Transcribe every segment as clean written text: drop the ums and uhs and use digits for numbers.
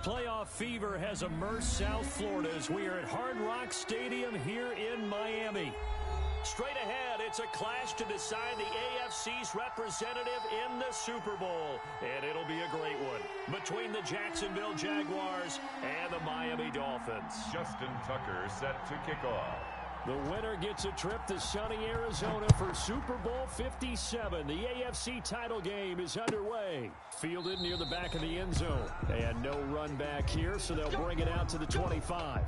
Playoff fever has immersed South Florida as we are at Hard Rock Stadium here in Miami. Straight ahead, it's a clash to decide the AFC's representative in the Super Bowl. And it'll be a great one between the Jacksonville Jaguars and the Miami Dolphins. Justin Tucker set to kick off. The winner gets a trip to sunny Arizona for Super Bowl 57. The AFC title game is underway. Fielded near the back of the end zone. And no run back here, so they'll bring it out to the 25.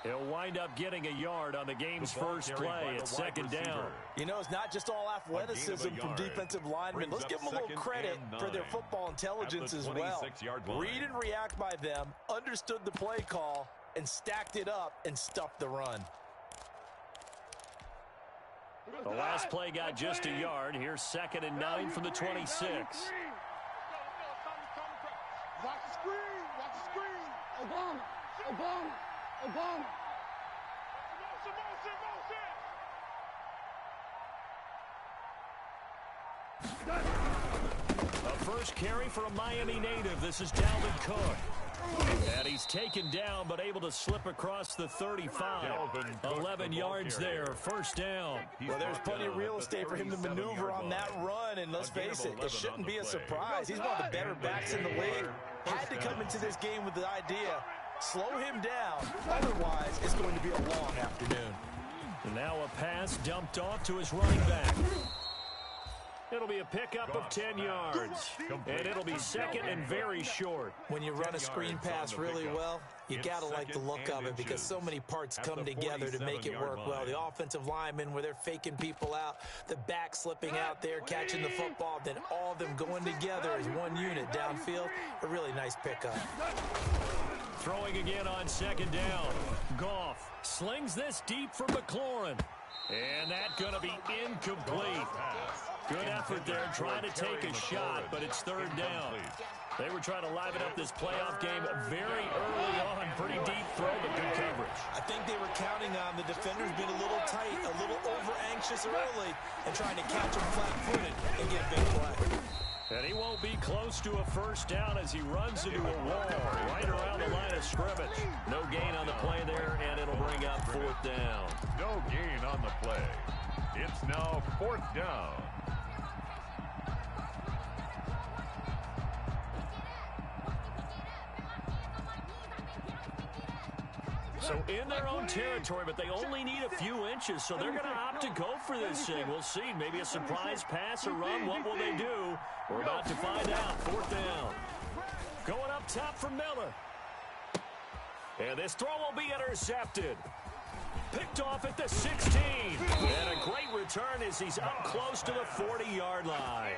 He'll wind up getting a yard on the game's first play at second down. You know, it's not just all athleticism from defensive linemen. Let's give them a little credit for their football intelligence as well. Read and react by them, understood the play call, and stacked it up and stuffed the run. The last play got just a yard. Here's 2nd and 9 from the 26. Watch the screen. Watch the screen. Obama. Obama. Obama. A first carry for a Miami native. This is Dalvin Cook. And he's taken down, but able to slip across the 35. 11 yards there, first down. Well, there's plenty of real estate for him to maneuver on that run, and let's face it, it shouldn't be a surprise. He's one of the better backs in the league. Had to come into this game with the idea, slow him down, otherwise it's going to be a long afternoon. And now a pass dumped off to his running back. It'll be a pickup of 10 yards, and it'll be second and very short. When you run a screen pass really well, you got to like the look of it because so many parts come together to make it work well. The offensive linemen, where they're faking people out, the back slipping out there, catching the football, then all of them going together as one unit downfield. A really nice pickup. Throwing again on second down. Goff slings this deep for McLaurin. And that's going to be incomplete. Good effort there trying to take a shot, but it's third down. They were trying to liven up this playoff game very early on. Pretty deep throw, but good coverage. I think they were counting on the defenders being a little tight, a little over-anxious early, and trying to catch them flat-footed and get a big play. And he won't be close to a first down as he runs into a wall right around the line of scrimmage. No gain on the play there, and it'll bring up fourth down. No gain on the play. It's now fourth down. So in their own territory, but they only need a few inches, so they're going to opt to go for this thing. We'll see. Maybe a surprise pass or run. What will they do? We're about to find out. Fourth down. Going up top for Miller. And this throw will be intercepted. Picked off at the 16. And a great return as he's up close to the 40-yard line.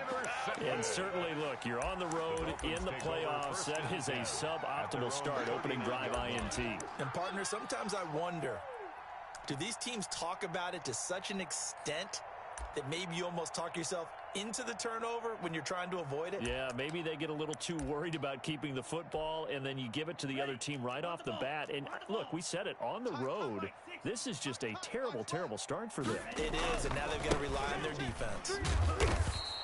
And certainly, look, you're on the road in the playoffs. That is a suboptimal start, opening drive INT. And, partner, sometimes I wonder, do these teams talk about it to such an extent that maybe you almost talk yourself into the turnover when you're trying to avoid it? Yeah, maybe they get a little too worried about keeping the football, and then you give it to the other team right off the bat. And, look, we said it, on the road, this is just a terrible, terrible start for them. It is, and now they've got to rely on their defense.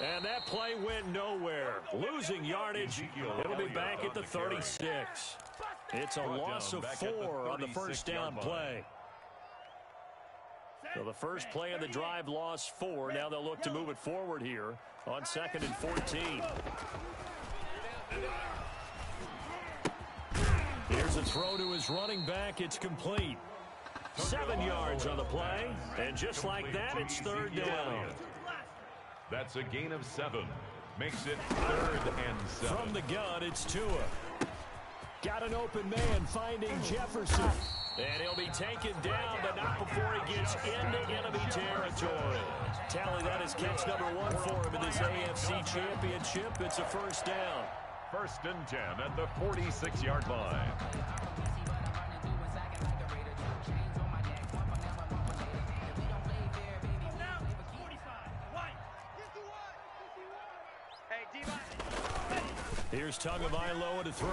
And that play went nowhere. Losing yardage. It'll be back at the 36. It's a loss of 4 on the first down play. So the first play of the drive lost 4. Now they'll look to move it forward here on 2nd and 14. Here's a throw to his running back. It's complete. 7 yards on the play. And just like that, it's third down. That's a gain of 7. Makes it 3rd and 7. From the gun, it's Tua. Got an open man finding Jefferson. And he'll be taken down, but not before he gets into enemy territory. Tally, that is catch number 1 for him in this AFC Championship. It's a first down. First and 10 at the 46-yard line. Here's Tagovailoa to throw.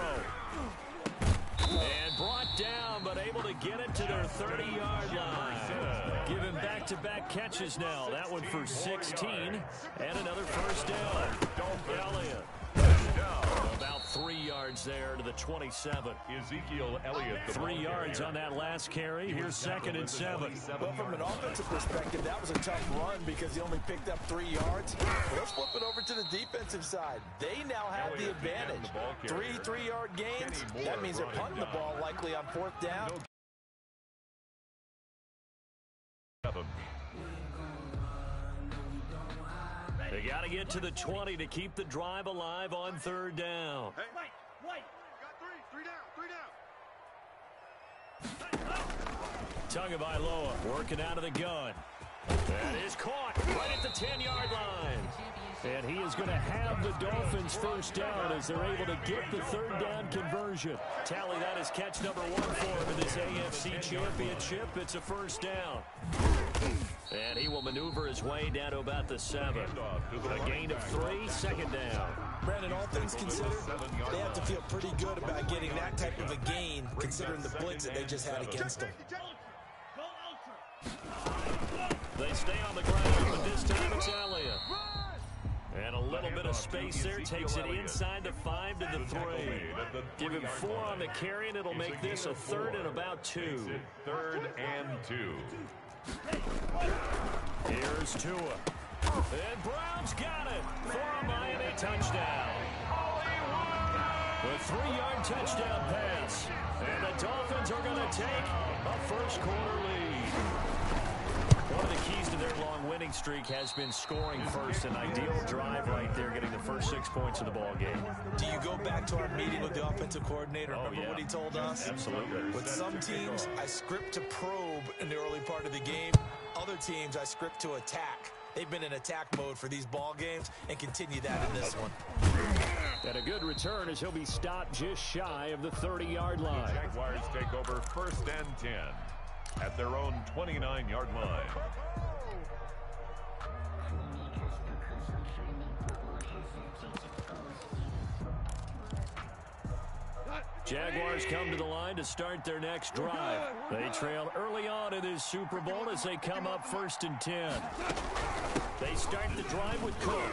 And brought down, but able to get it to their 30-yard line. Giving back-to-back catches now. That one for 16. And another first down. Elliott. About 3 yards there to the 27. Ezekiel Elliott. 3 yards on that last carry. Here's 2nd and 7. Well, from an offensive perspective, that was a tough run because he only picked up 3 yards. Let's flip it over to the defensive side. They now have the advantage. 3 3-yard gains. That means they're punting the ball likely on 4th down. They got to get to the 20 to keep the drive alive on 3rd down. Hey, wait. Got 3 down. Tagovailoa working out of the gun. That is caught right at the 10-yard line. And he is going to have the Dolphins first down as they're able to get the 3rd down conversion. Tally, that is catch number 1 for him in this AFC Championship. It's a first down. And he will maneuver his way down to about the 7. A gain of 3, 2nd down. Brandon, all things considered, they have to feel pretty good about getting that type of a gain considering the blitz that they just had against them. They stay on the ground, but this time it's Elliott. And a little bit of space there. Takes it inside the 5 to the 3. Give him 4 on the carry, and it'll make this a 3rd and about 2. 3rd and 2. Here's Tua. And Brown's got it for a Miami touchdown. A 3-yard touchdown pass. And the Dolphins are going to take a first-quarter lead. One of the keys to their long winning streak has been scoring first. An ideal drive right there, getting the first 6 points of the ball game. Do you go back to our meeting with the offensive coordinator? Remember what he told us? Absolutely. With some teams, I script to probe in the early part of the game. Other teams, I script to attack. They've been in attack mode for these ball games and continue that in this one. And a good return as he'll be stopped just shy of the 30-yard line. The Jaguars take over 1st and 10 at their own 29-yard line. Jaguars come to the line to start their next drive. They trail early on in this Super Bowl as they come up 1st and 10. They start the drive with Cook.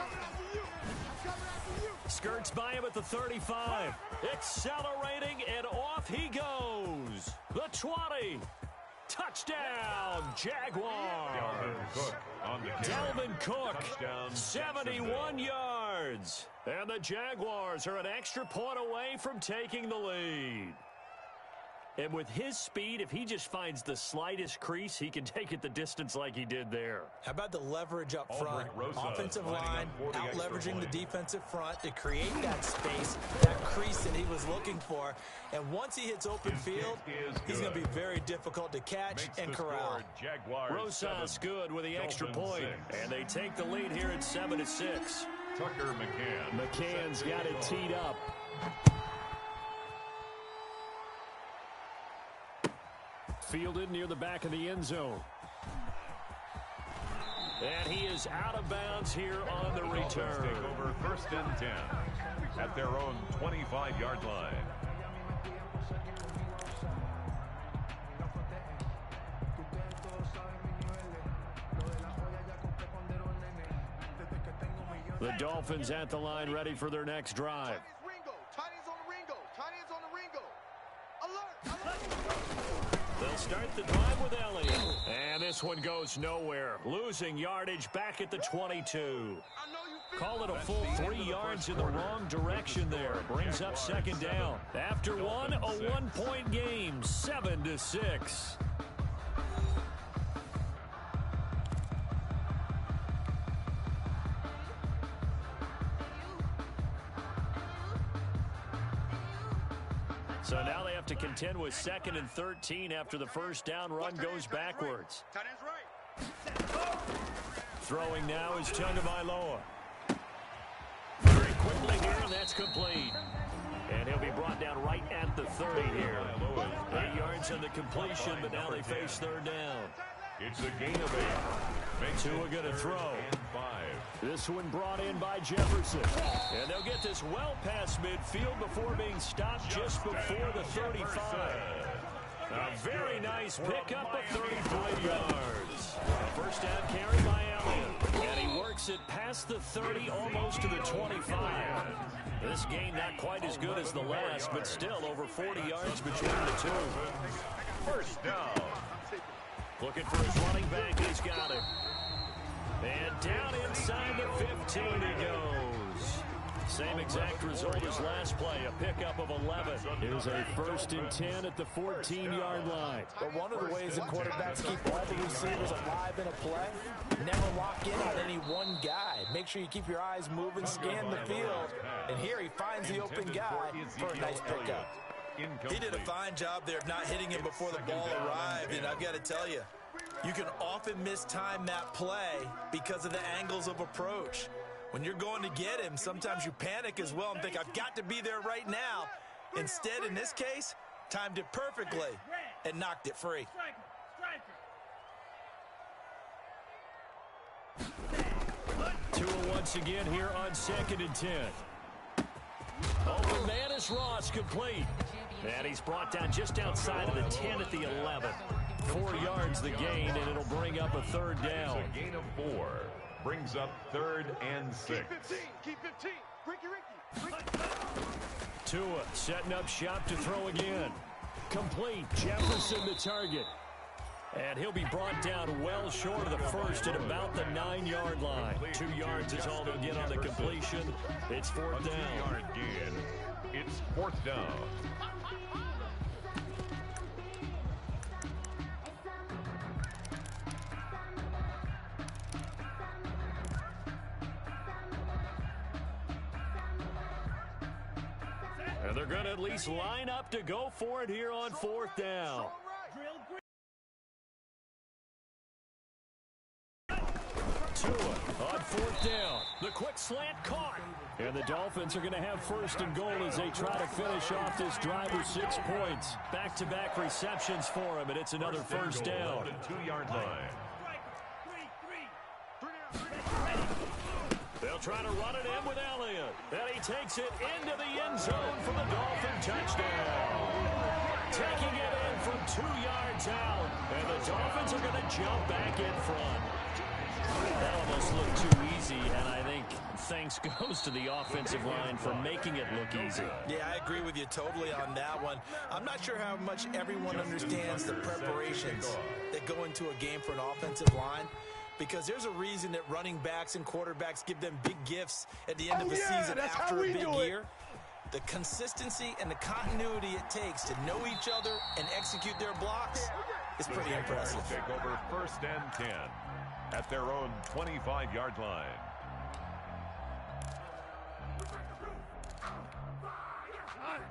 Skirts by him at the 35. Accelerating, and off he goes. The 20. Touchdown, Jaguars. Dalvin Cook, 71 yards. And the Jaguars are an extra point away from taking the lead. And with his speed, if he just finds the slightest crease, he can take it the distance like he did there. How about the leverage up front? Offensive line, out leveraging the defensive front to create that space, that crease that he was looking for. And once he hits open field, he's going to be very difficult to catch and corral. Rosas good with the extra point. And they take the lead here at 7-6. Tucker McCann. McCann's got it teed up. Fielded near the back of the end zone. And he is out of bounds here on the return. Take over 1st and 10 at their own 25-yard line. The Dolphins at the line, ready for their next drive. They'll start the drive with Elliott. And this one goes nowhere. Losing yardage back at the 22. Call it a full 3 yards in the wrong direction there. Brings up 2nd down. After one, a 1-point game, 7-6. So now they have to contend with 2nd and 13 after the first down run goes backwards. Throwing now is Tagovailoa. Very quickly here, that's complete. And he'll be brought down right at the 30 here. 8 yards on the completion, but now they face third down. It's a gain of 8. Tua going to throw. This one brought in by Jefferson. And they'll get this well past midfield before being stopped just before the 35. A very nice pickup of 35 yards. A first down carry by Elliott. And he works it past the 30, almost to the 25. This game not quite as good as the last, but still over 40 yards between the two. First down. Looking for his running back. He's got him. And down inside the 15 he goes. Same exact result as last play, a pickup of 11. Here's a 1st and 10 at the 14-yard line. But one of the ways that quarterbacks keep all the receivers alive in a play, never lock in on any one guy. Make sure you keep your eyes moving, scan the field. And here he finds the open guy for a nice pickup. He did a fine job there of not hitting him before the ball arrived, and I've got to tell you, you can often mistime that play because of the angles of approach. When you're going to get him, sometimes you panic as well and think, I've got to be there right now. Instead, in this case, timed it perfectly and knocked it free. Tua once again here on 2nd and 10. Open man is Ross, complete. And he's brought down just outside of the 10 at the 11. 4 yards the gain, and it'll bring up a third down. It's a gain of 4. Brings up 3rd and 6. Keep 15. Ricky. Tua setting up shop to throw again. Complete. Jefferson the target. And he'll be brought down well short of the first at about the 9-yard line. 2 yards is all they'll get on the completion. It's 4th down. 2-yard gain. It's 4th down. And they're going to at least line up to go for it here on 4th down. Tua on 4th down. The quick slant caught. And the Dolphins are going to have 1st and goal as they try to finish off this drive with 6 points. Back-to-back receptions for him, and it's another 1st down. 2-yard line. They'll try to run it in with Elliott. And he takes it into the end zone for the Dolphin touchdown. Taking it in from 2 yards out. And the Dolphins are going to jump back in front. That almost looked too easy, and I think thanks goes to the offensive line for making it look easy. Yeah, I agree with you totally on that one. I'm not sure how much everyone understands the preparations that go into a game for an offensive line, because there's a reason that running backs and quarterbacks give them big gifts at the end of the season after a big year. The consistency and the continuity it takes to know each other and execute their blocks is pretty impressive. Take over 1st and 10 at their own 25-yard line.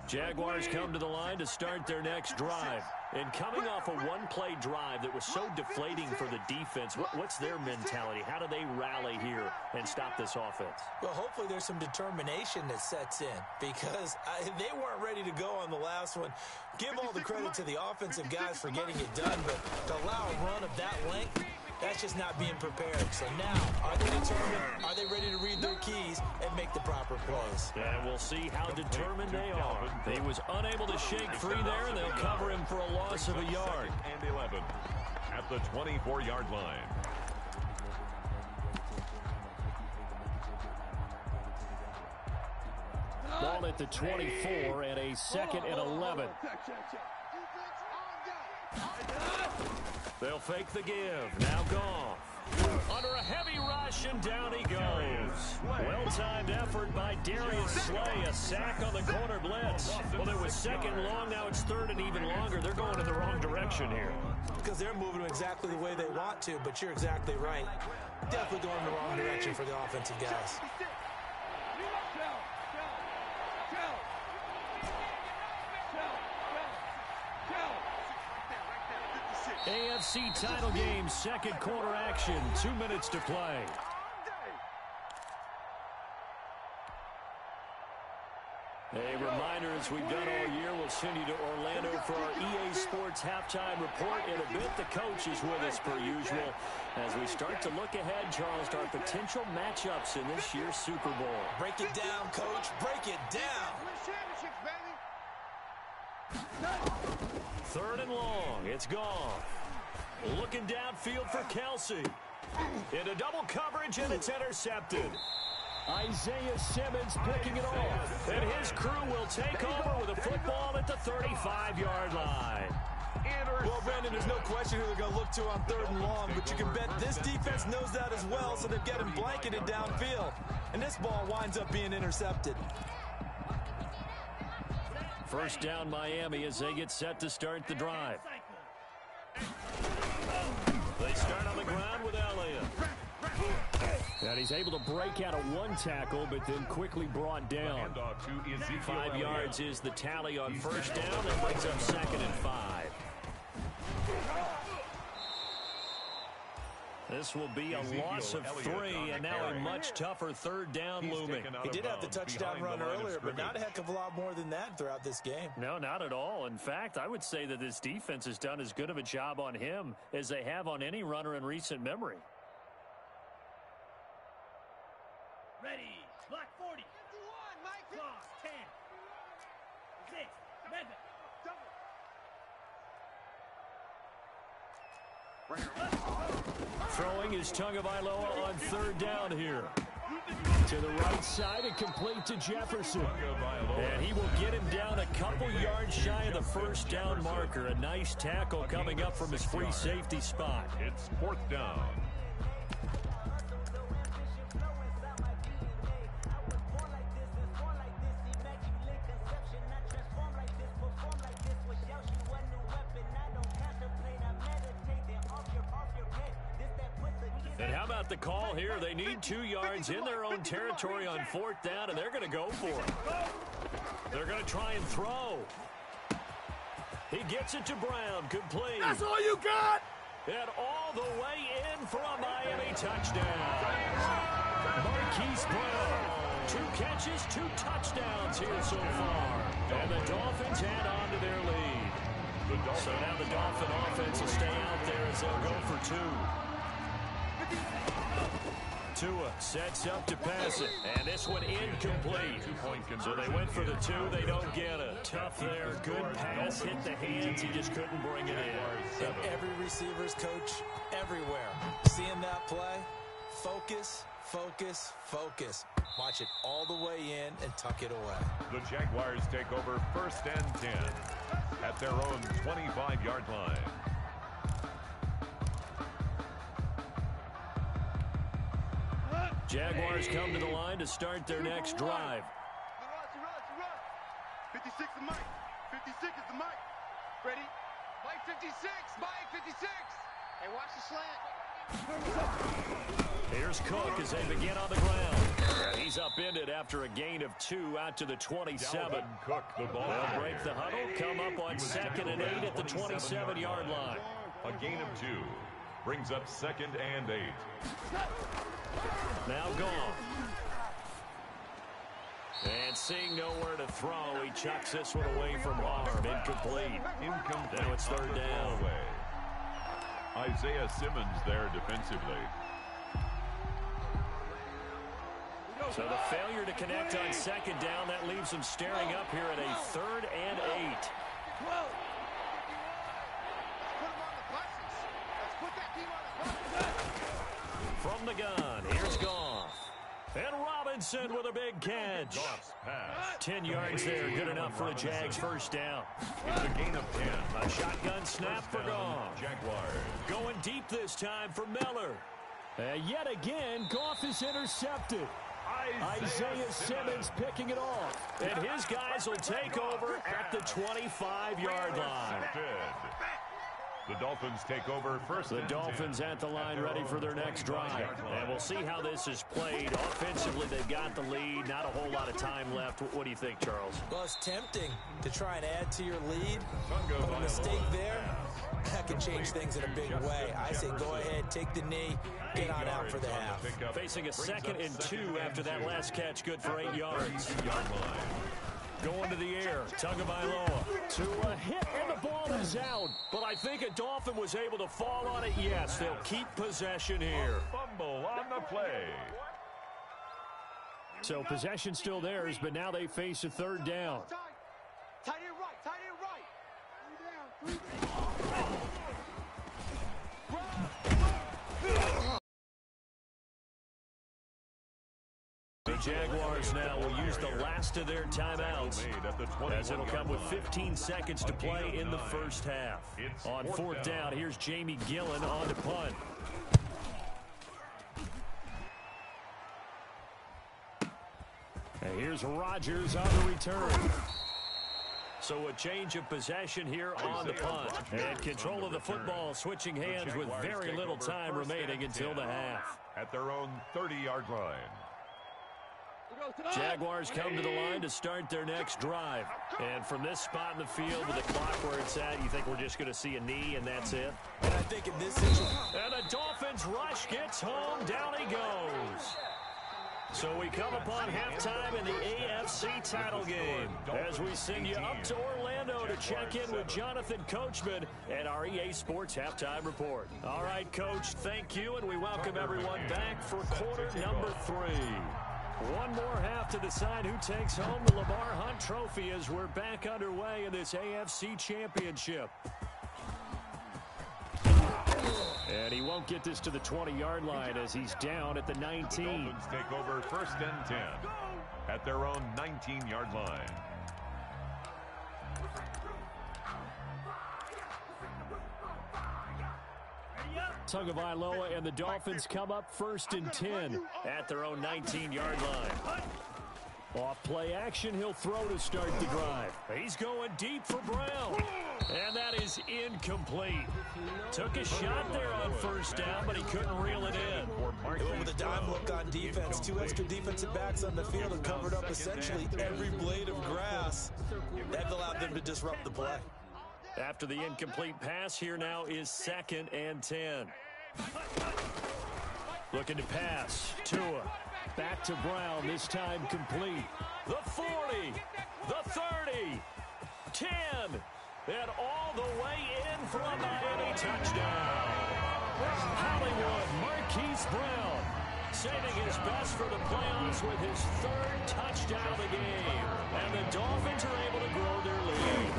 Jaguars come to the line to start their next drive. And coming off a one-play drive that was so deflating for the defense, what's their mentality? How do they rally here and stop this offense? Well, hopefully there's some determination that sets in, because they weren't ready to go on the last one. Give all the credit to the offensive guys for getting it done, but to allow a run of that length, that's just not being prepared. So now, are they determined? Are they ready to read their keys and make the proper plays? And we'll see how determined they are. He was unable to shake free there, and they'll cover him for a loss of a yard. And 11 at the 24-yard line. Ball at the 24 and a 2nd and 11. They'll fake the give. Now Goff. Under a heavy rush, and down he goes. Well-timed effort by Darius Slay. A sack on the corner blitz. Well, it was 2nd and long. Now it's 3rd and even longer. They're going in the wrong direction here. Because they're moving exactly the way they want to, but you're exactly right. Definitely going in the wrong direction for the offensive guys. AFC title game, 2nd quarter action, 2 minutes to play. reminder, as we've done all year, we'll send you to Orlando for our EA Sports halftime report. In a bit, the coach is with us per usual as we start to look ahead, Charles, to our potential matchups in this year's Super Bowl. Break it down, Coach. Break it down. Third and long. It's gone. Looking downfield for Kelsey. Into double coverage, and it's intercepted. Isaiah Simmons picking it off. And his crew will take over with a football at the 35-yard line. Well, Brandon, there's no question who they're going to look to on third and long, but you can bet this defense knows that as well, so they're getting blanketed downfield. And this ball winds up being intercepted. First down, Miami, as they get set to start the drive. They start on the ground with Elliott. And he's able to break out of one tackle, but then quickly brought down. 5 yards is the tally on first down. That brings up 2nd and 5. This will be a loss of 3, and now a much tougher third down looming. He did have the touchdown run earlier, but not a heck of a lot more than that throughout this game. No, not at all. In fact, I would say that this defense has done as good of a job on him as they have on any runner in recent memory. Ready. Block 40. 51, Mike. Cross 10. 6. Method. Throwing is Tagovailoa on third down here. To the right side and complete to Jefferson. And he will get him down a couple yards shy of the first down marker. A nice tackle coming up from his free safety spot. It's 4th down. And how about the call here? They need 2 yards in their own territory on 4th down, and they're going to go for it. They're going to try and throw. He gets it to Brown, complete. That's all you got? And all the way in for a Miami touchdown. Marquise Brown, 2 catches, 2 touchdowns here so far. And the Dolphins add on to their lead. So now the Dolphin offense will stay out there as they'll go for 2. Tua sets up to pass it, and this one incomplete. So they went for the 2, they don't get it. Tough there, good pass, hit the hands, he just couldn't bring it in. And every receiver's coach, everywhere, seeing that play, focus, focus, focus. Watch it all the way in and tuck it away. The Jaguars take over 1st and 10 at their own 25-yard line. Jaguars come to the line to start their next drive. 56 is Mike. 56 is the Mike. Ready? Mike 56. Mike 56. Hey, watch the slant. Here's Cook as they begin on the ground. He's upended after a gain of 2 out to the 27. Cook, the ball. They'll break the huddle, come up on 2nd and 8 at the 27-yard line. A gain of 2 brings up 2nd and 8. Now gone. And seeing nowhere to throw, he chucks this one away from harm. Incomplete. Now it's 3rd down. Isaiah Simmons there defensively. So the failure to connect on 2nd down, that leaves them staring up here at a 3rd and 8. From the gun, here's Goff. And Robinson with a big catch. 10 yards there, good enough for a Jags first down. It's a gain of 10. A shotgun snap for Goff. Jaguars. Going deep this time for Miller. Yet again, Goff is intercepted. Isaiah Simmons picking it off. And his guys will take over at the 25-yard line. The Dolphins take over 1st. The Dolphins at the line ready for their next drive. And we'll see how this is played. Offensively, they've got the lead. Not a whole lot of time left. What do you think, Charles? Well, it's tempting to try and add to your lead, but a mistake there, that can change things in a big way. I say go ahead, take the knee, get on out for the half. Facing a 2nd and 2 after that last catch, good for 8 yards. Going to the air. Tagovailoa to a hit, and the ball is out. But I think a Dolphin was able to fall on it. Yes, they'll keep possession here. Fumble on the play. So possession still theirs, but now they face a third down. Tight end right, tight end right. The Jaguars now will use the last of their timeouts, as it'll come with 15 seconds to play in the first half. On fourth down, here's Jamie Gillen on to punt. And here's Rodgers on the return. So a change of possession here on the punt. And control of the football switching hands with very little time remaining until the half. At their own 30-yard line. Jaguars come to the line to start their next drive. And from this spot in the field with the clock where it's at, you think we're just going to see a knee and that's it? And I think in this situation... And the Dolphins rush gets home. Down he goes. So we come upon halftime in the AFC title game as we send you up to Orlando to check in with Jonathan Coachman at our EA Sports Halftime Report. All right, Coach, thank you, and we welcome everyone back for quarter number 3. One more half to decide who takes home the Lamar Hunt Trophy as we're back underway in this AFC Championship. And he won't get this to the 20-yard line as he's down at the 19. The Dolphins take over first and 10 at their own 19-yard line. Tagovailoa and the Dolphins come up first and 10 at their own 19-yard line. Off play action, he'll throw to start the drive. He's going deep for Brown. And that is incomplete. Took a shot there on first down, but he couldn't reel it in. With a dime look on defense, 2 extra defensive backs on the field have covered up essentially every blade of grass. That allowed them to disrupt the play. After the incomplete pass, here now is 2nd and 10. Looking to pass. Tua. Back to Brown, this time complete. The 40, the 30, 10, and all the way in for a Miami touchdown. Hollywood Marquise Brown saving his best for the playoffs with his 3rd touchdown of the game. And the Dolphins are able to grow their lead.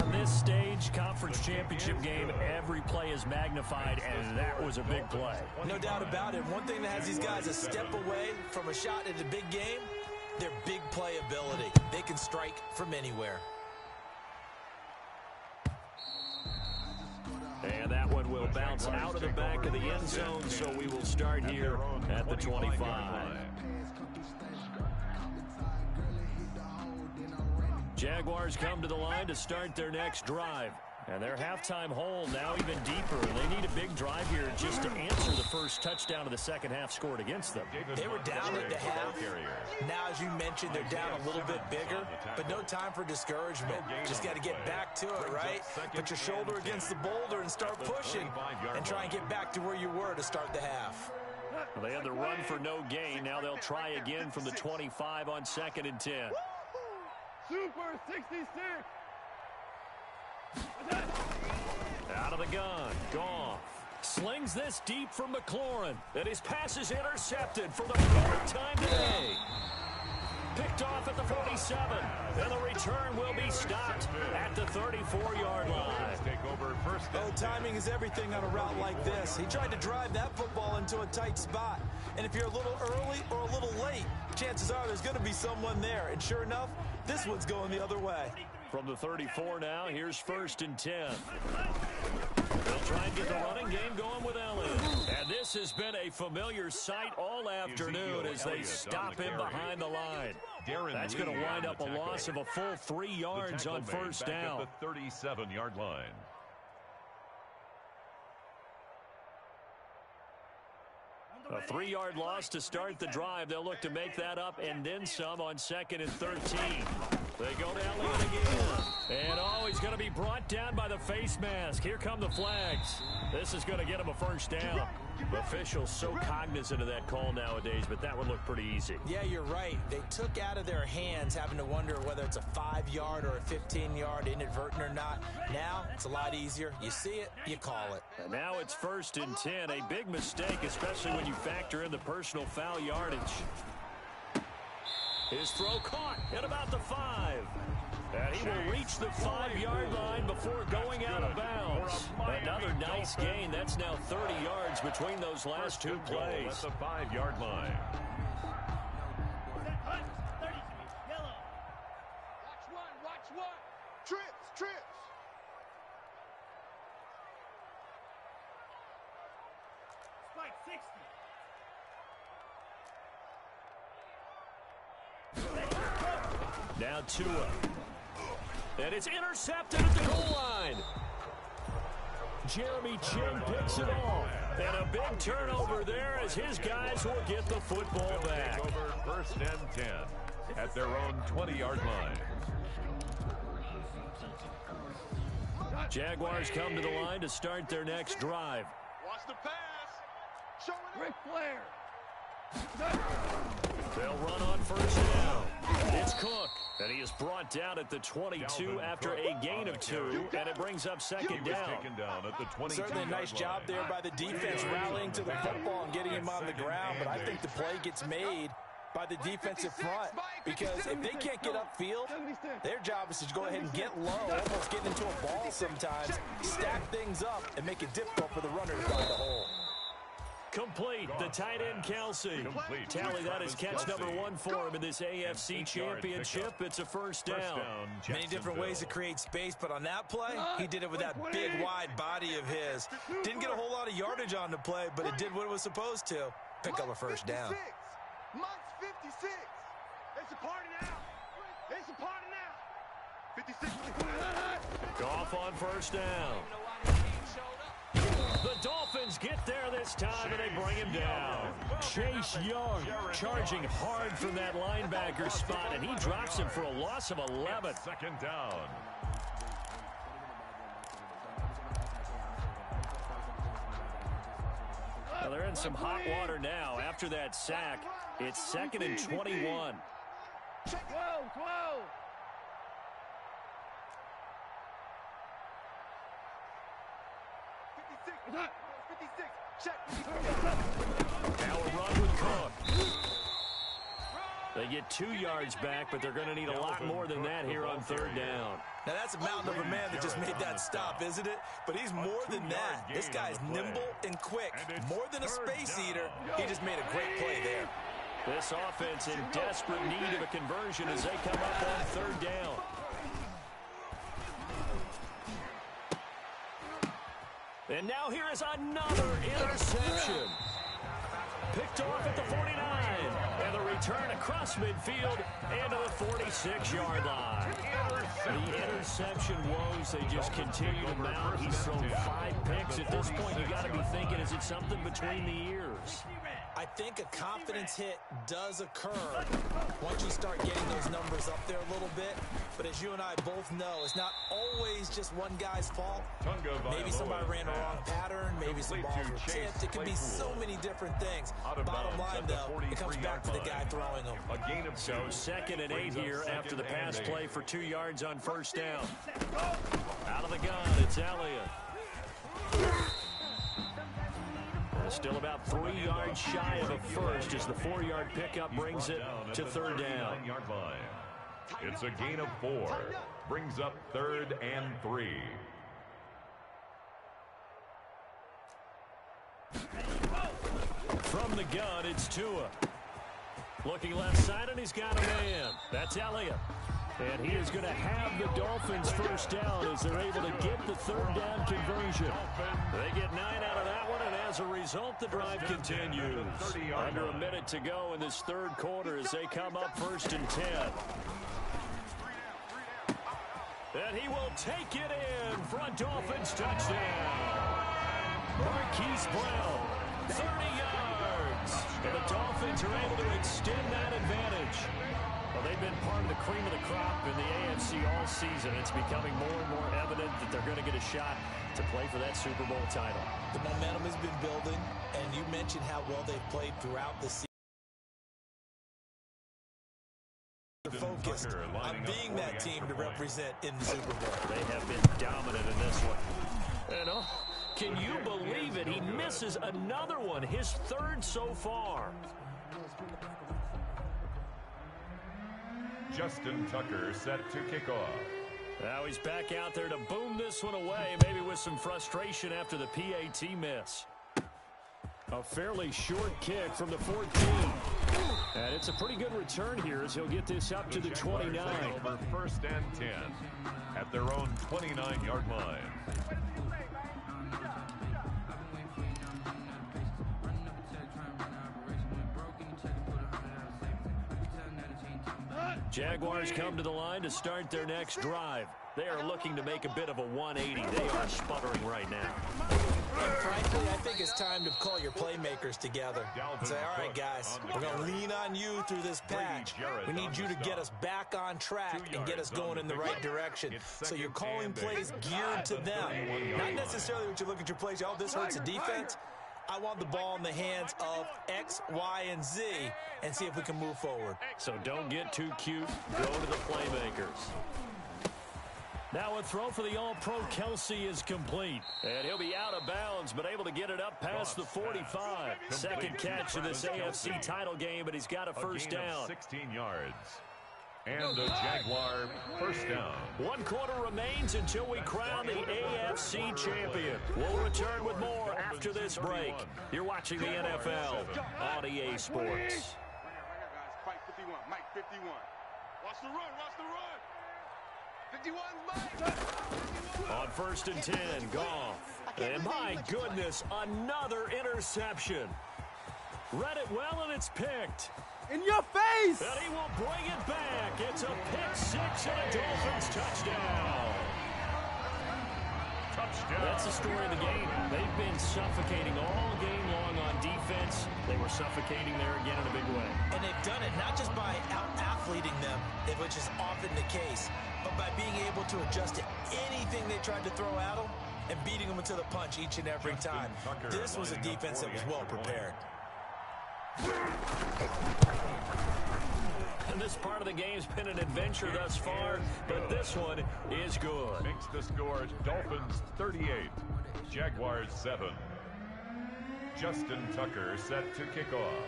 On this stage, conference championship game, every play is magnified, and that was a big play. No doubt about it. One thing that has these guys a step away from a shot at a big game, their big play ability. They can strike from anywhere. And that one will bounce out of the back of the end zone, so we will start here at the 25. Jaguars come to the line to start their next drive. And their halftime hole now even deeper. They need a big drive here just to answer the first touchdown of the second half scored against them. They were down at the half. Now, as you mentioned, they're down a little bit bigger, but no time for discouragement. Just got to get back to it, right? Put your shoulder against the boulder and start pushing and try and get back to where you were to start the half. Well, they had the run for no gain. Now they'll try again from the 25 on 2nd and 10. Super 66. Out of the gun. Goff slings this deep from McLaurin. And his pass is intercepted for the 4th time today. Picked off at the 47. And the return will be stopped at the 34-yard line. Take over first. Oh, timing is everything on a route like this. He tried to drive that football into a tight spot. And if you're a little early or a little late, chances are there's going to be someone there. And sure enough, this one's going the other way. From the 34 now, here's 1st and 10. They'll try and get the running game going with Allen. And this has been a familiar sight all afternoon as they stop him behind the line. That's going to wind up a loss of a full 3 yards on first down. At the 37-yard line. A 3-yard loss to start the drive. They'll look to make that up and then some on 2nd and 13. They go to Elliott again. And he's going to be brought down by the face mask. Here come the flags. This is going to get him a first down. Officials so cognizant of that call nowadays, but that would look pretty easy. Yeah, you're right. They took out of their hands having to wonder whether it's a 5-yard or a 15-yard inadvertent or not. Now, it's a lot easier. You see it, you call it. And now it's 1st and 10. A big mistake, especially when you factor in the personal foul yardage. His throw caught at about the 5. And he will reach the 5-yard line before going out of bounds. Another nice gain. That's now 30 yards between those last two plays. At the 5-yard line. Watch one. Trips. Spike 60. Now Tua. And it's intercepted at the goal line. Jeremy Chin picks it off. And a big turnover there as his guys will get the football back. Over 1st and 10 at their own 20-yard line. Jaguars come to the line to start their next drive. Watch the pass. Show it. Ric Flair. They'll run on 1st down. It's Cook, and he is brought down at the 22 after a gain of 2, and it brings up 2nd down. Taken down at the 22. Certainly a nice job there by the defense rallying to the football and getting him on the ground, but I think the play gets made by the defensive front because if they can't get upfield, their job is to go ahead and get low, almost get into a ball sometimes, stack things up, and make it difficult for the runner to find a hole. Complete. The tight end, Kelsey. Tally, that is catch number 1 for him in this AFC Championship. It's a 1st down. Many different ways to create space, but on that play, he did it with that big, wide body of his. Didn't get a whole lot of yardage on the play, but it did what it was supposed to. Pick up a 1st down. Mike's 56. It's a party now. It's a party now. 56. Goff on 1st down. The Dolphins get there this time, and they bring him down. Chase Young charging hard from that linebacker spot, and he drops him for a loss of 11. 2nd down. Well, they're in some hot water now. After that sack, it's 2nd and 21. 12. Now a run with Cook. They get 2 yards back, but they're going to need a lot more than that here on 3rd down. Now, that's a mountain of a man that just made that stop, isn't it? But he's more than that. This guy's nimble and quick. More than a space eater. He just made a great play there. This offense in desperate need of a conversion as they come up on 3rd down. And now here is another interception. Picked off at the 49. And the return across midfield and to the 46-yard line. The interception woes, they just continue to mount. He's thrown 5 picks. At this point, you got to be thinking, is it something between the ears? I think a confidence hit does occur once you start getting those numbers up there a little bit. But as you and I both know, it's not always just one guy's fault. Maybe somebody ran a wrong pattern. Maybe some balls were tipped. It could be so many different things. Bottom line, though, it comes back to the guy throwing them. So 2nd and 8 here after the pass play for 2 yards on 1st down. Out of the gun, it's Elliott. Still about 3 yards shy of a first as the 4-yard pickup brings it to 3rd down. It's a gain of 4. Brings up 3rd and 3. From the gun, it's Tua. Looking left side, and he's got a man. That's Elliott. And he is going to have the Dolphins 1st down as they're able to get the 3rd down conversion. They get 9 out of that one, and as a result, the drive continues. Under a minute to go in this 3rd quarter as they come up 1st and 10. And he will take it in for a Dolphins touchdown. Marquise Brown, 30 yards. And the Dolphins are able to extend that advantage. Well, they've been part of the cream of the crop in the AFC all season. It's becoming more and more evident that they're going to get a shot to play for that Super Bowl title. The momentum has been building. And you mentioned how well they've played throughout the season. They're focused on being that team to represent in the Super Bowl. They have been dominant in this one. And can you believe it? He misses another one, his third so far. Justin Tucker set to kick off. Now he's back out there to boom this one away, maybe with some frustration after the PAT miss. A fairly short kick from the 14. And it's a pretty good return here as he'll get this up to the 29. Over first and 10 at their own 29-yard line. Jaguars come to the line to start their next drive. They are looking to make a bit of a 180. They are sputtering right now. And frankly, I think it's time to call your playmakers together and say, all right, guys, we're going to lean on you through this patch. We need you to get us back on track and get us going in the right direction. So you're calling plays geared to them. Not necessarily what you look at your plays, oh, this hurts the defense. I want the ball in the hands of X, Y, and Z and see if we can move forward. So don't get too cute. Go to the playmakers. Now a throw for the All-Pro Kelsey is complete. And he'll be out of bounds, but able to get it up past the 45. Second catch of this AFC title game, but he's got a first down. 16 yards. And a Jaguar first down. 1 quarter remains until we crown the AFC champion. We'll return with more after this break. You're watching the NFL on EA Sports. Right here, guys. Fight 51. Mike 51. Watch the run. Watch the run. 51, Mike. On first and 10, Goff. And my goodness, another interception. Read it well, and it's picked. In your face! And he will bring it back. It's a pick-6 and a Dolphins touchdown. That's the story of the game. They've been suffocating all game long on defense. They were suffocating there again in a big way. And they've done it not just by out-athleting them, which is often the case, but by being able to adjust to anything they tried to throw at them and beating them into the punch each and every time. This was a defense that was well prepared. And this part of the game's been an adventure thus far, but this one is good. Makes the score Dolphins 38, Jaguars 7. Justin Tucker set to kick off.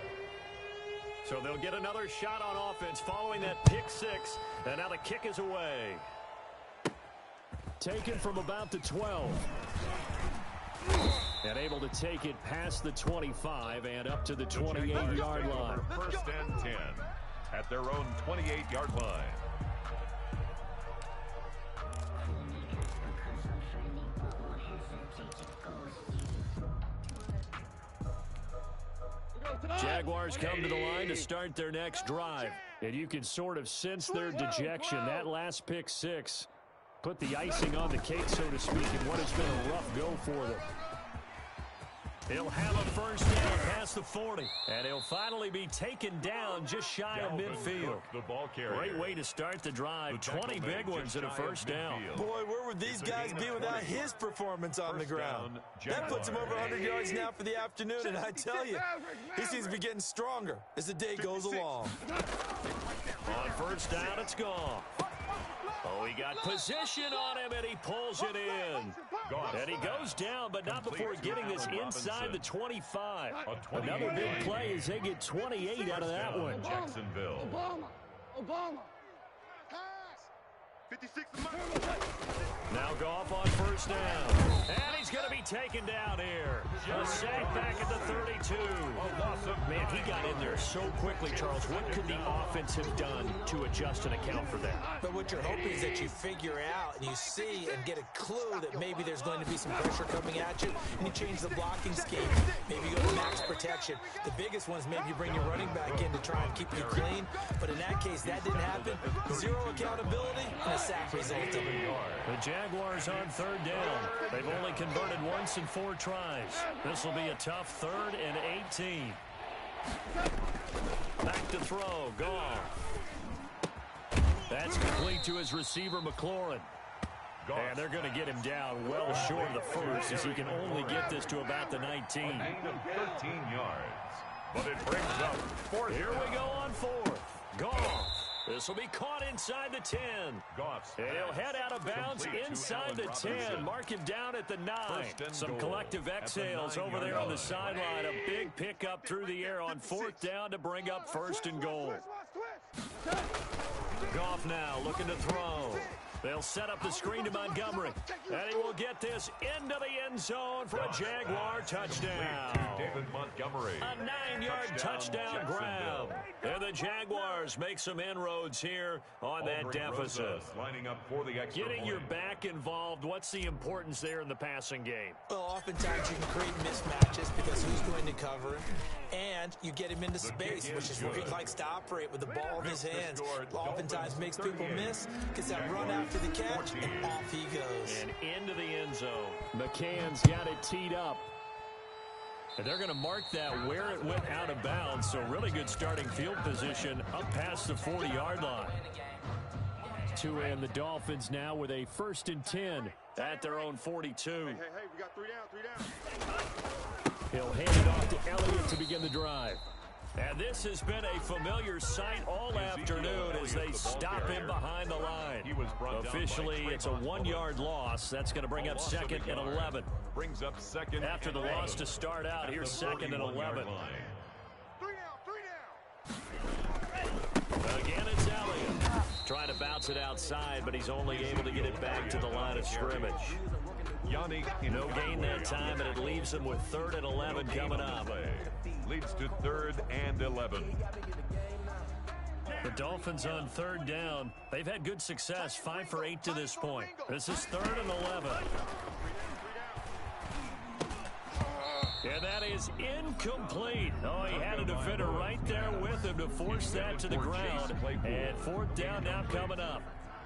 So they'll get another shot on offense following that pick-6, and now the kick is away. Taken from about the 12. And able to take it past the 25 and up to the 28-yard line. First and 10 at their own 28-yard line. Jaguars come to the line to start their next drive. And you can sort of sense their dejection. That last pick-6 put the icing on the cake, so to speak, in what has been a rough go for them. He'll have a first down past the 40. And he'll finally be taken down just shy of midfield. The ball carrier. Great way to start the drive. 20 big ones and a first down. Boy, where would these guys be without his performance on the ground? That puts him over 100 yards now for the afternoon, and I tell you, he seems to be getting stronger as the day goes along. On first down, it's gone. Oh, he got position on him, and he pulls it in. And he goes down, but not before getting this inside the 25. Another big play as they get 28 out of that one. Jacksonville. Obama. Pass. 56. Now Goff on first down. And he's going to be taken down here. A sack back at the 32. Man, he got in there so quickly, Charles. What could the offense have done to adjust and account for that? But what you're hoping is that you figure out and you see and get a clue that maybe there's going to be some pressure coming at you, and you change the blocking scheme. Maybe you go to max protection. The biggest one is maybe you bring your running back in to try and keep you clean. But in that case, that didn't happen. Zero accountability and a sack resulted. The Jaguars on third down. They've only converted once in 4 tries. This will be a tough 3rd and 18. Back to throw. Goff. That's complete to his receiver, McLaurin. And they're going to get him down well short of the first, as he can only get this to about the 19. A gain of 13 yards. But it brings up fourth. Here we go on fourth. Goff. This will be caught inside the 10. And he'll head out of bounds inside the 10. Mark him down at the 9. Some collective exhales over there on the sideline. A big pickup through the air on fourth down to bring up first and goal. Goff now looking to throw. They'll set up the screen to Montgomery. And he will get this into the end zone for a Jaguar touchdown. David Montgomery. A 9-yard touchdown grab. And the Jaguars make some inroads here on that deficit. Lining up for the extra Getting point. your back involved, what's the importance there in the passing game? Well, oftentimes you can create mismatches because who's going to cover him, and you get him into space, which is where he likes to operate with the ball in his hands. Oftentimes makes people miss, gets that run after the catch, and off he goes. And into the end zone. McCann's got it teed up. And they're going to mark that where it went out of bounds, so really good starting field position up past the 40-yard line. To end the Dolphins now with a 1st and 10 at their own 42. Hey, we got 3 down. He'll hand it off to Elliott to begin the drive. And this has been a familiar sight all afternoon as they stop him behind the line. Officially, it's a 1-yard loss. That's going to bring up 2nd and 11. Brings up 2nd After the loss to start out, here's 2nd and 11. 3 down. Again, it's Elliott. Trying to bounce it outside, but he's only able to get it back to the line of scrimmage. No gain that time, and it leaves him with 3rd and 11 coming up. Leads to 3rd and 11. The Dolphins on 3rd down. They've had good success, 5 for 8 to this point. This is 3rd and 11. And that is incomplete. Oh, he had a defender right there with him to force that to the ground. And 4th down now coming up.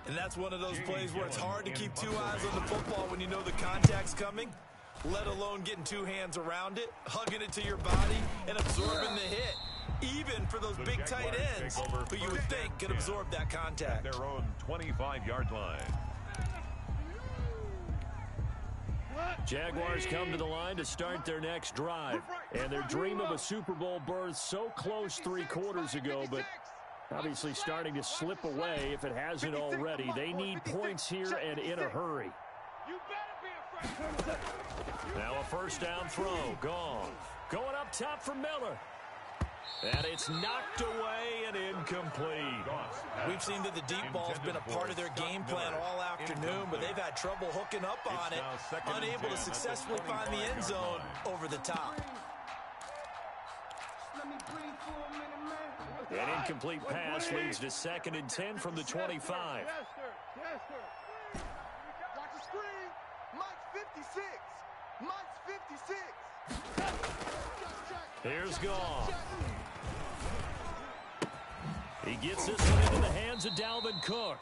And that's one of those plays where it's hard to keep 2 eyes on the football when you know the contact's coming, let alone getting 2 hands around it, hugging it to your body, and absorbing the hit. Even for those big tight ends who you would think could absorb that contact. Their own 25-yard line. Jaguars come to the line to start their next drive. And their dream of a Super Bowl berth so close 3 quarters ago, but obviously starting to slip away if it hasn't already. They need points here and in a hurry. Now a 1st down throw. Gone. Going up top for Miller. And it's knocked away and incomplete. We've seen that the deep ball's been a part of their game plan all afternoon, but they've had trouble hooking up on it, unable to successfully find the end zone over the top. An incomplete pass leads to 2nd and 10 from the 25. Yes, sir. Watch the screen. Mike's 56. Mike's 56. Here's Goff. He gets this one into the hands of Dalvin Cook.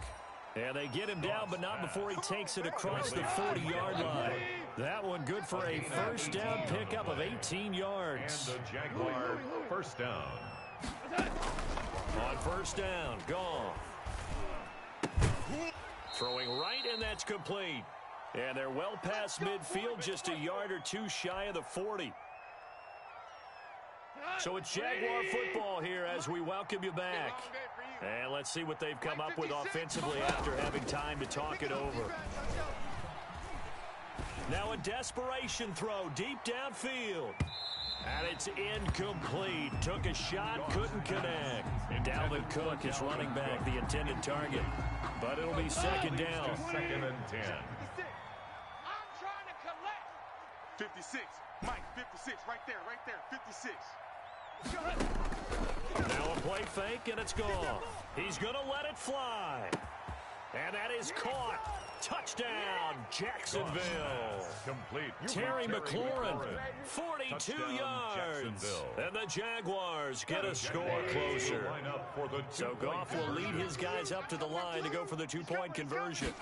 And they get him down, but not before he takes it across the 40-yard line. That one good for a 1st down pickup of 18 yards. And the Jaguar 1st down. On 1st down, Goff. Throwing right, and that's complete. And they're well past midfield, just a yard or 2 shy of the 40. So it's Jaguar football here as we welcome you back. And let's see what they've come up with offensively after having time to talk it over. Now a desperation throw deep downfield. And it's incomplete. Took a shot, couldn't connect. Dalvin Cook is running back the intended target. But it'll be 2nd down. 2nd and 10. I'm trying to collect. 56. Mike, 56. Right there. 56. Now a play fake, and it's gone. He's going to let it fly. And that is caught. Touchdown, Jacksonville. Complete. Terry McLaurin, 42 Touchdown, yards. And the Jaguars get a score closer. So Goff will lead his guys up to the line to go for the 2-point conversion.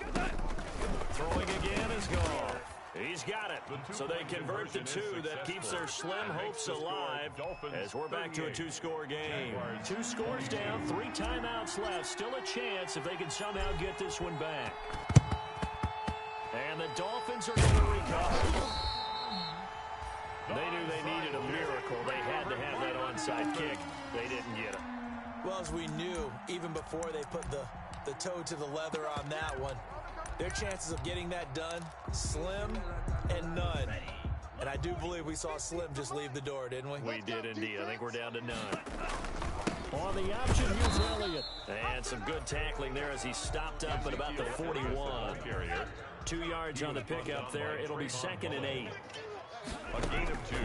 Throwing again is Goff. He's got it. So they convert the 2. That keeps their slim hopes alive as we're back to a 2-score game. 2 scores down, 3 timeouts left. Still a chance if they can somehow get this one back. And the Dolphins are going to recover. They knew they needed a miracle. They had to have that onside kick. They didn't get it. Well, as we knew, even before they put the toe to the leather on that one, their chances of getting that done, slim and none. And I do believe we saw Slim just leave the door, didn't we? We did indeed. I think we're down to none. On the option, here's Elliott. And some good tackling there as he stopped up at about the 41. 2 yards on the pickup there. It'll be 2nd and 8. A gain of 2.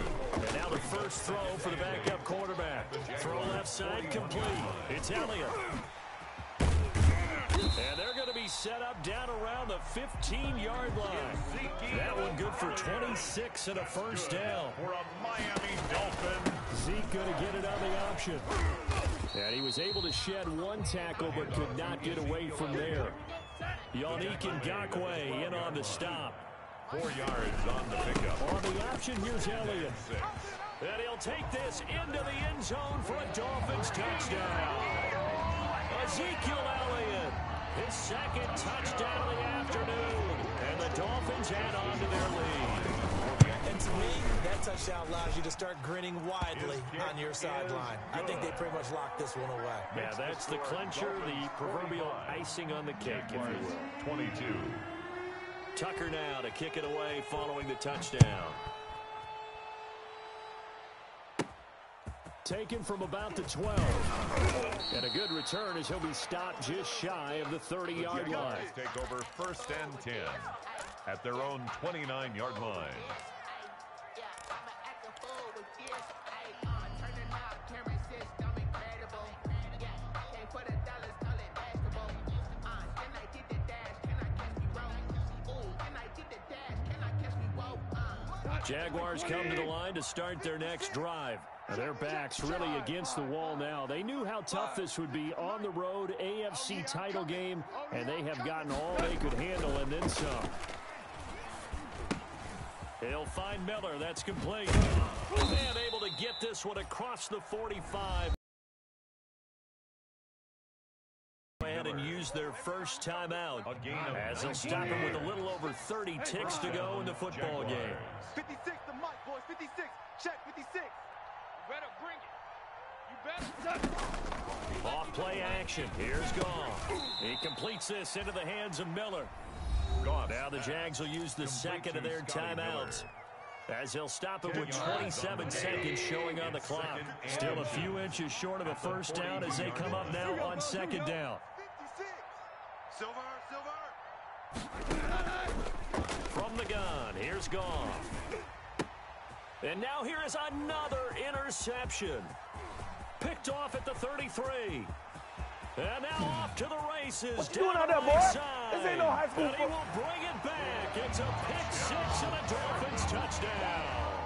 And now the first throw for the backup quarterback. Throw left side complete. It's Elliott. And they're going to be set up down around the 15-yard line. That one good for 26 and a first down. For a Miami Dolphin. Zeke going to get it on the option. And he was able to shed one tackle but could not get away from there. Yannick Ngakoue in on the stop. 4 yards on the pickup. On the option, here's Elliott. And he'll take this into the end zone for a Dolphins touchdown. Ezekiel Elliott, his 2nd touchdown of the afternoon. And the Dolphins add on to their lead. And to me, that touchdown allows you to start grinning widely on your sideline. I think they pretty much locked this one away. Yeah, that's the clincher, the proverbial icing on the cake, if you will. 22. Tucker now to kick it away following the touchdown. Taken from about the 12. And a good return as he'll be stopped just shy of the 30-yard line. Take over 1st and 10 at their own 29-yard line. Jaguars come to the line to start their next drive. Their backs really against the wall now. They knew how tough this would be on the road, AFC title game, and they have gotten all they could handle and then some. He'll find Miller. That's complete. And able to get this one across the 45. Ahead and use their first timeout as they'll stop him with a little over 30 ticks to go in the football game. 56, the mic, boys. 56. Check, 56. You better bring it. You better. Off play action. Here's Goff. He completes this into the hands of Miller. Now the Jags will use the 2nd of their timeouts as they'll stop it with 27 seconds showing on the clock. Still a few inches short of a first down as they come up now on 2nd down. 56. Silver. From the gun, here's Goff. And now here is another interception. Picked off at the 33. And now off to the races. What you doing out there, boy? This ain't no high school football. And he will bring it back. It's a pick-6 and a Dolphins touchdown.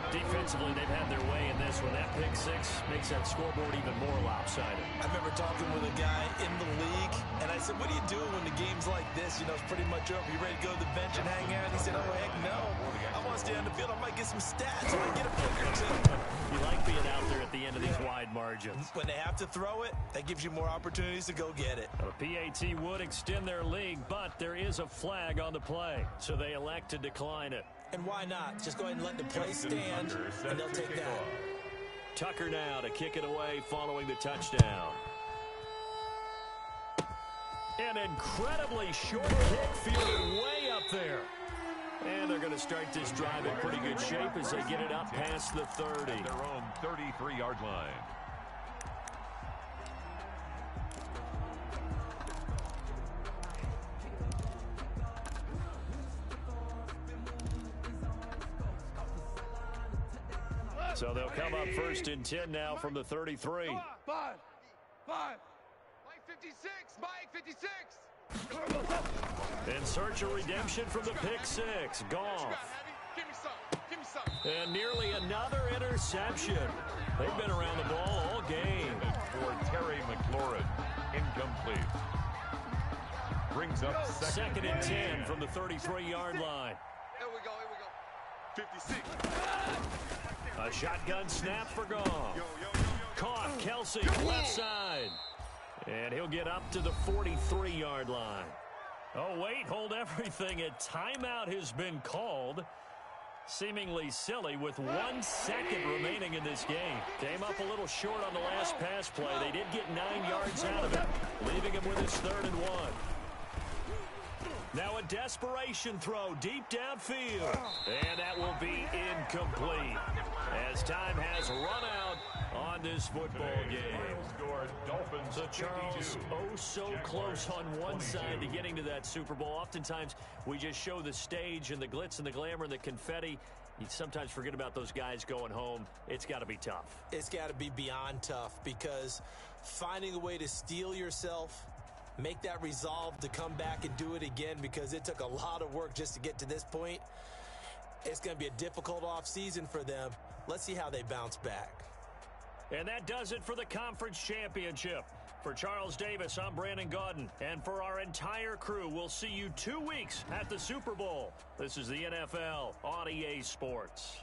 Defensively, they've had their way in this one. That pick-6 makes that scoreboard even more lopsided. I remember talking with a guy in the league, and I said, what do you do when the game's like this? You know, it's pretty much over. You ready to go to the bench and hang out? He said, oh, heck no. I want to stay on the field. I might get some stats. I might get a pick or two. You like being out there at the end of these wide margins. When they have to throw it, that gives you more opportunities to go get it. The PAT would extend their league, but there is a flag on the play, so they elect to decline it. And why not? Just go ahead and let the play stand, and they'll take that. Tucker now to kick it away following the touchdown. An incredibly short kick fielded way up there. And they're going to start this drive in pretty good shape as they get it up past the 30. Their own 33-yard line. So they'll come up 1st and 10 now from the 33. Five. Mike 56. Mike 56. In search of redemption from the pick-6. Goff. Give me some. And nearly another interception. They've been around the ball all game. For Terry McLaurin. Incomplete. Brings up 2nd and 10 from the 33-yard line. Here we go. 56. A shotgun snap for Goff. Caught, Kelsey, left side. And he'll get up to the 43-yard line. Oh, wait, hold everything. A timeout has been called. Seemingly silly with 1 second remaining in this game. Came up a little short on the last pass play. They did get 9 yards out of it, leaving him with his 3rd and 1. Now a desperation throw deep downfield. And that will be incomplete as time has run out on this football game. So Charles, oh so close on one side to getting to that Super Bowl. Oftentimes we just show the stage and the glitz and the glamour and the confetti. You sometimes forget about those guys going home. It's got to be tough. It's got to be beyond tough, because finding a way to steel yourself, make that resolve to come back and do it again, because it took a lot of work just to get to this point. It's going to be a difficult offseason for them. Let's see how they bounce back. And that does it for the conference championship. For Charles Davis, I'm Brandon Gaudin. And for our entire crew, we'll see you 2 weeks at the Super Bowl. This is the NFL on EA Sports.